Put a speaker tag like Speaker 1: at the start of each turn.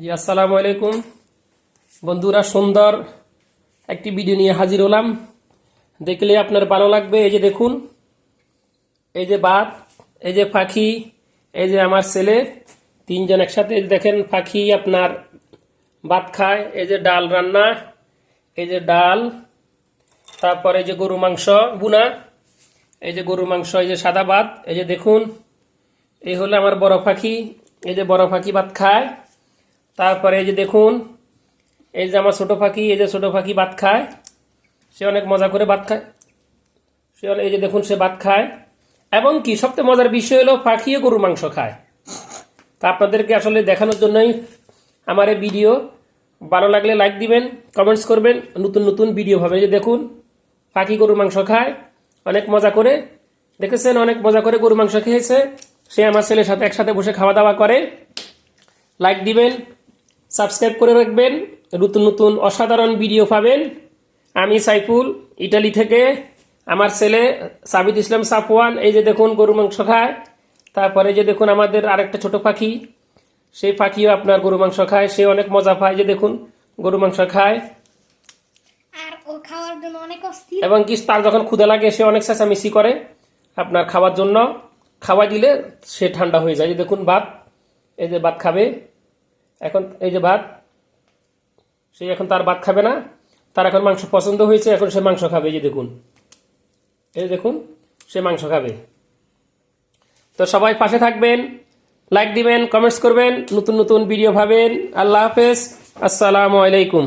Speaker 1: জি আসসালামু আলাইকুম বন্ধুরা, সুন্দর একটি ভিডিও নিয়ে হাজির হলাম। দেখলে আপনার ভালো লাগবে। এই যে দেখুন, এই যে ভাত, এই যে পাখি, এই যে আমার ছেলে, তিনজন একসাথে। এই যে দেখেন পাখি আপনার ভাত খায়। এই যে ডাল রান্না, এই যে ডাল, তারপরে এই যে গরু মাংস বুনা, এই যে গরু মাংস, এই যে সাদা ভাত। এই যে দেখুন, এই হলো আমার বড় পাখি। এই যে বড় পাখি ভাত খায়। তারপরে এই যে দেখুন, এই যে আমার ছোট পাখি, এই যে ছোট পাখি ভাত খায়। সে অনেক মজা করে ভাত খায়। এই যে দেখুন, সে ভাত খায়। এবং কি সবচেয়ে মজার বিষয় হলো পাখিও গরুর মাংস খায়। তা আপনাদেরকে আসলে দেখানোর জন্যই আমার এই ভিডিও। ভালো লাগলে লাইক দিবেন, কমেন্টস করবেন, নতুন নতুন ভিডিও হবে। এই যে দেখুন, পাখি গরুর মাংস খায় অনেক মজা করে। দেখেছেন, অনেক মজা করে গরুর মাংস খেয়েছে। সে আমার ছেলের সাথে একসাথে বসে খাওয়া দাওয়া করে। লাইক দিবেন, সাবস্ক্রাইব করে রাখবেন, নতুন নতুন অসাধারণ ভিডিও পাবেন। আমি সাইফুল, ইটালি থেকে। আমার ছেলে সাবিত ইসলাম সাফওয়ান। এই যে দেখুন গরু মাংস খায়। তারপরে যে দেখুন আমাদের আরেকটা ছোট পাখি, সেই পাখিও আপনার গরু মাংস খায়। সে অনেক মজা পায়। যে দেখুন গরু মাংস খায়।
Speaker 2: আর ও খাওয়ার জন্য অনেক অস্থির।
Speaker 1: এবং কি তার যখন ক্ষুধা লাগে সে অনেক চেঁচামেচি করে আপনার খাওয়ার জন্য। খাওয়া দিলে সে ঠান্ডা হয়ে যায়। এই যে দেখুন ভাত, এই যে ভাত খাবে এখন। এই যে ভাত, সে এখন তার ভাত খাবে না, তার এখন মাংস পছন্দ হয়েছে, এখন সে মাংস খাবে। এই যে দেখুন, এই দেখুন, সে মাংস খাবে। তো সবাই পাশে থাকবেন, লাইক দিবেন, কমেন্টস করবেন, নতুন নতুন ভিডিও পাবেন। আল্লাহ হাফেজ, আসসালামু আলাইকুম।